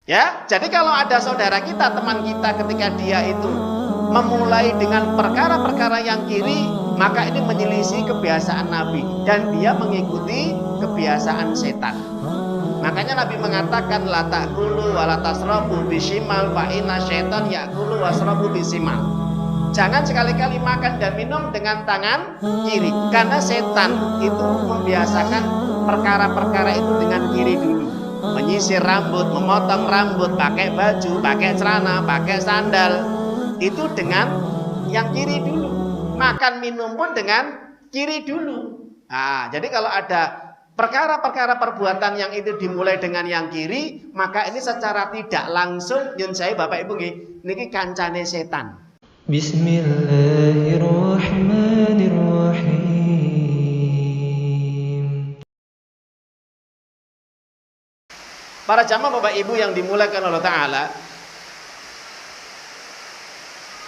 Ya, jadi kalau ada saudara kita, teman kita, ketika dia itu memulai dengan perkara-perkara yang kiri, maka ini menyelisih kebiasaan Nabi dan dia mengikuti kebiasaan setan. Makanya Nabi mengatakan la ta'kulu wa la tasrabu bishimal fa inna syaitan ya'kulu wasrabu bisimal. Jangan sekali-kali makan dan minum dengan tangan kiri, karena setan itu membiasakan perkara-perkara itu dengan kiri dulu. Menyisir rambut, memotong rambut, pakai baju, pakai celana, pakai sandal, itu dengan yang kiri dulu. Makan minum pun dengan kiri dulu. Nah, jadi kalau ada perkara-perkara perbuatan yang itu dimulai dengan yang kiri, maka ini secara tidak langsung nyun saya Bapak Ibu nggih, niki kancane setan. Bismillahirrahmanirrahim. Para jamaah Bapak Ibu yang dimuliakan Allah Ta'ala,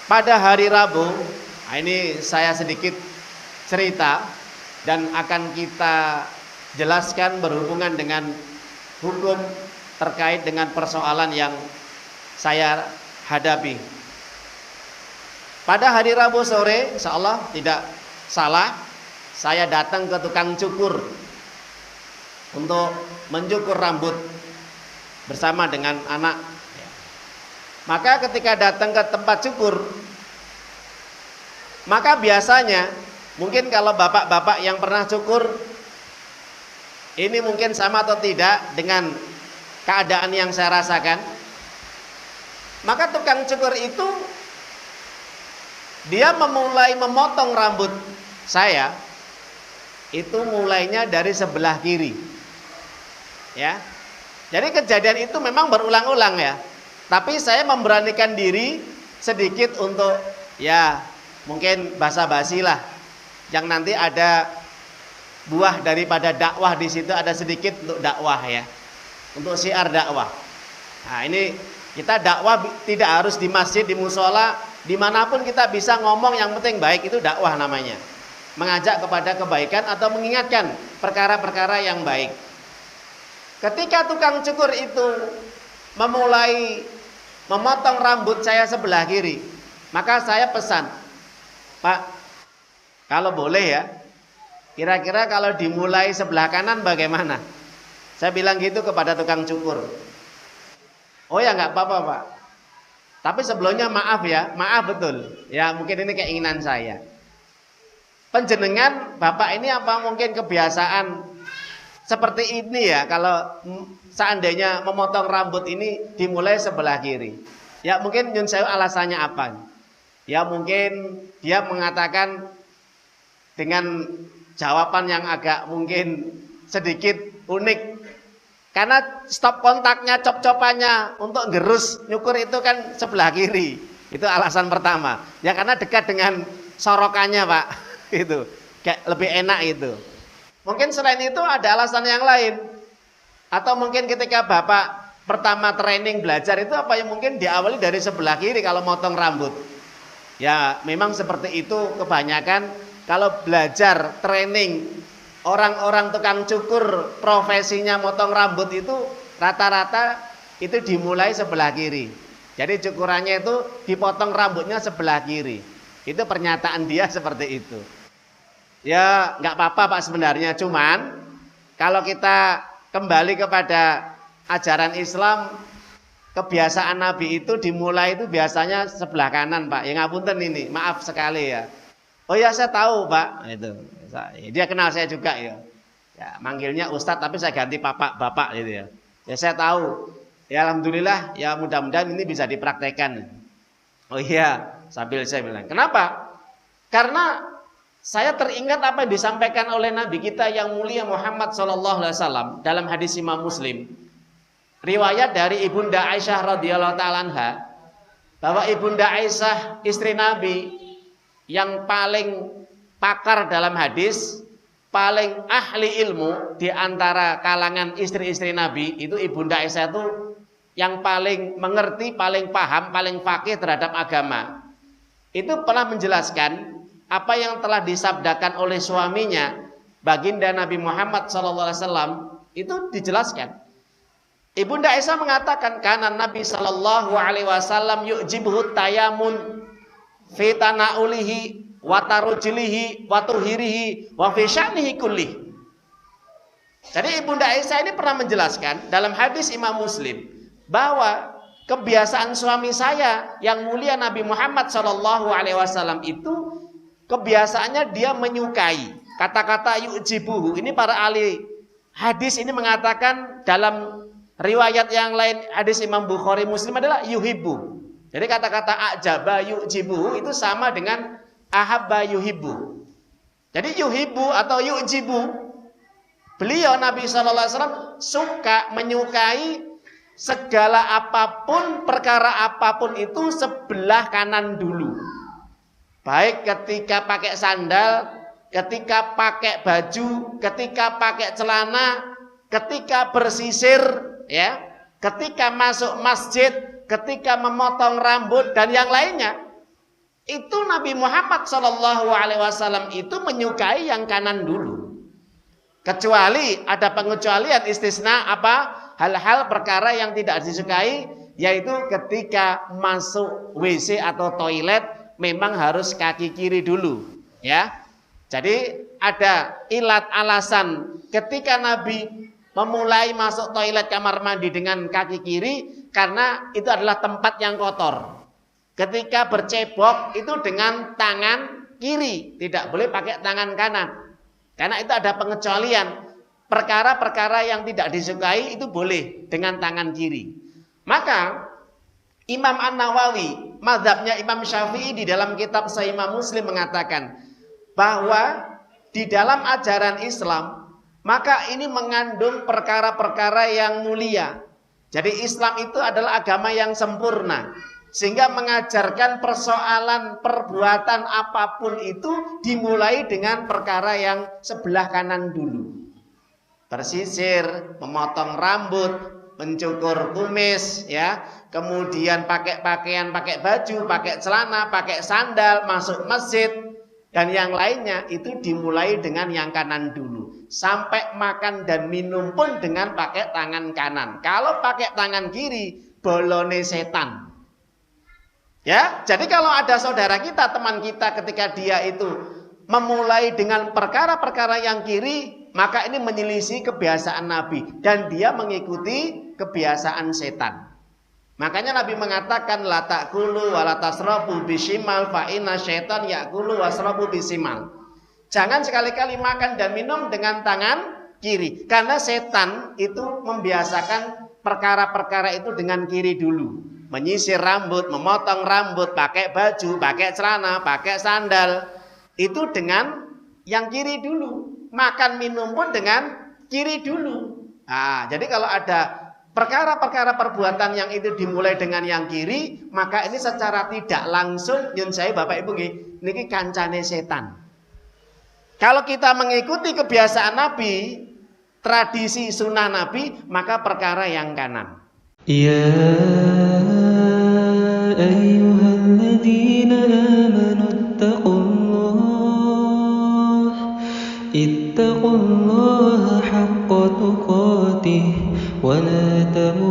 pada hari Rabu, nah ini saya sedikit cerita dan akan kita jelaskan berhubungan dengan hukum terkait dengan persoalan yang saya hadapi. Pada hari Rabu sore, insyaallah tidak salah, saya datang ke tukang cukur untuk mencukur rambut bersama dengan anak. Maka ketika datang ke tempat cukur, maka biasanya mungkin kalau bapak-bapak yang pernah cukur, ini mungkin sama atau tidak dengan keadaan yang saya rasakan. Maka tukang cukur itu dia memulai memotong rambut saya itu mulainya dari sebelah kiri. Ya. Jadi kejadian itu memang berulang-ulang ya. Tapi saya memberanikan diri sedikit untuk ya mungkin basa-basi lah. Yang nanti ada buah daripada dakwah di situ, ada sedikit untuk dakwah ya. Untuk syiar dakwah. Nah, ini kita dakwah tidak harus di masjid, di musola, dimanapun kita bisa ngomong, yang penting baik, itu dakwah namanya. Mengajak kepada kebaikan atau mengingatkan perkara-perkara yang baik. Ketika tukang cukur itu memulai memotong rambut saya sebelah kiri, maka saya pesan, Pak, kalau boleh ya, kira-kira kalau dimulai sebelah kanan bagaimana? Saya bilang gitu kepada tukang cukur. Oh ya nggak apa-apa Pak. Tapi sebelumnya maaf ya, maaf betul. Ya mungkin ini keinginan saya. Penjenengan Bapak ini apa mungkin kebiasaan seperti ini ya, kalau seandainya memotong rambut ini dimulai sebelah kiri. Ya mungkin nyun sewu alasannya apa? Ya mungkin dia mengatakan dengan jawaban yang agak mungkin sedikit unik. Karena stop kontaknya, cop-copannya untuk gerus nyukur itu kan sebelah kiri. Itu alasan pertama. Ya karena dekat dengan sorokannya Pak. Itu kayak lebih enak itu. Mungkin selain itu ada alasan yang lain. Atau mungkin ketika Bapak pertama training belajar itu apa yang mungkin diawali dari sebelah kiri kalau motong rambut. Ya memang seperti itu kebanyakan kalau belajar training orang-orang tukang cukur profesinya motong rambut itu rata-rata itu dimulai sebelah kiri. Jadi cukurannya itu dipotong rambutnya sebelah kiri. Itu pernyataan dia seperti itu. Ya nggak apa-apa Pak sebenarnya, cuman kalau kita kembali kepada ajaran Islam, kebiasaan Nabi itu dimulai itu biasanya sebelah kanan Pak. Ya ngapunten ini, maaf sekali ya. Oh ya saya tahu Pak, itu dia kenal saya juga ya. Ya manggilnya Ustadz tapi saya ganti bapak gitu ya. Ya saya tahu. Ya alhamdulillah ya mudah-mudahan ini bisa dipraktekkan. Oh iya, sambil saya bilang. Kenapa? Karena saya teringat apa yang disampaikan oleh Nabi kita yang mulia Muhammad SAW dalam hadis Imam Muslim. Riwayat dari Ibunda Aisyah radhiyallahu ta'ala anha, bahwa Ibunda Aisyah istri Nabi yang paling pakar dalam hadis, paling ahli ilmu di antara kalangan istri-istri Nabi, itu Ibunda Aisyah itu yang paling mengerti, paling paham, paling faqih terhadap agama. Itu pernah menjelaskan apa yang telah disabdakan oleh suaminya, baginda Nabi Muhammad SAW, itu dijelaskan. Ibunda Aisyah mengatakan kana Nabi sallallahu alaihi wasallam yu'jibuhu tayamun fi tanaulihi wa tarujlihi wa tuhirihi wa fi sya'nihi kullih. Jadi Ibunda Aisyah ini pernah menjelaskan dalam hadis Imam Muslim bahwa kebiasaan suami saya yang mulia Nabi Muhammad sallallahu alaihi wasallam itu kebiasaannya dia menyukai. Kata-kata yu'jibuhu ini para ahli hadis ini mengatakan dalam riwayat yang lain hadis Imam Bukhari Muslim adalah yuhibbu. Jadi kata-kata ajaba yu'jibu itu sama dengan ahabba yuhibbu. Jadi yuhibbu atau yu'jibu, beliau Nabi SAW suka menyukai segala apapun, perkara apapun itu sebelah kanan dulu. Baik ketika pakai sandal, ketika pakai baju, ketika pakai celana, ketika bersisir, ya, ketika masuk masjid, ketika memotong rambut dan yang lainnya, itu Nabi Muhammad SAW itu menyukai yang kanan dulu. Kecuali ada pengecualian istisna apa? Hal-hal perkara yang tidak disukai, yaitu ketika masuk WC atau toilet memang harus kaki kiri dulu, ya. Jadi ada ilat alasan ketika Nabi memulai masuk toilet kamar mandi dengan kaki kiri karena itu adalah tempat yang kotor. Ketika bercebok itu dengan tangan kiri, tidak boleh pakai tangan kanan. Karena itu ada pengecualian. Perkara-perkara yang tidak disukai itu boleh dengan tangan kiri. Maka Imam An-Nawawi, mazhabnya Imam Syafi'i di dalam kitab Sahih Imam Muslim mengatakan bahwa di dalam ajaran Islam maka ini mengandung perkara-perkara yang mulia. Jadi Islam itu adalah agama yang sempurna, sehingga mengajarkan persoalan perbuatan apapun itu dimulai dengan perkara yang sebelah kanan dulu. Bersisir, memotong rambut, mencukur kumis, ya, kemudian pakai pakaian, pakai baju, pakai celana, pakai sandal, masuk masjid dan yang lainnya itu dimulai dengan yang kanan dulu. Sampai makan dan minum pun dengan pakai tangan kanan. Kalau pakai tangan kiri, bolone setan. Ya, jadi kalau ada saudara kita, teman kita ketika dia itu memulai dengan perkara-perkara yang kiri, maka ini menyelisih kebiasaan Nabi dan dia mengikuti kebiasaan setan. Makanya Nabi mengatakan la ta'kulu wa la tasrabu bishimal fa inna syaitan ya'kulu wasrabu bisimal. Jangan sekali-kali makan dan minum dengan tangan kiri, karena setan itu membiasakan perkara-perkara itu dengan kiri dulu. Menyisir rambut, memotong rambut, pakai baju, pakai celana, pakai sandal, itu dengan yang kiri dulu. Makan minum pun dengan kiri dulu. Nah, jadi kalau ada perkara-perkara perbuatan yang itu dimulai dengan yang kiri, maka ini secara tidak langsung nyun saya Bapak Ibu nggih, niki kancane setan. Kalau kita mengikuti kebiasaan Nabi, tradisi sunnah Nabi, maka perkara yang kanan. Ya ayyuhalladzina amanu ittaqullaha haqqa tuqatih wa la tamutunna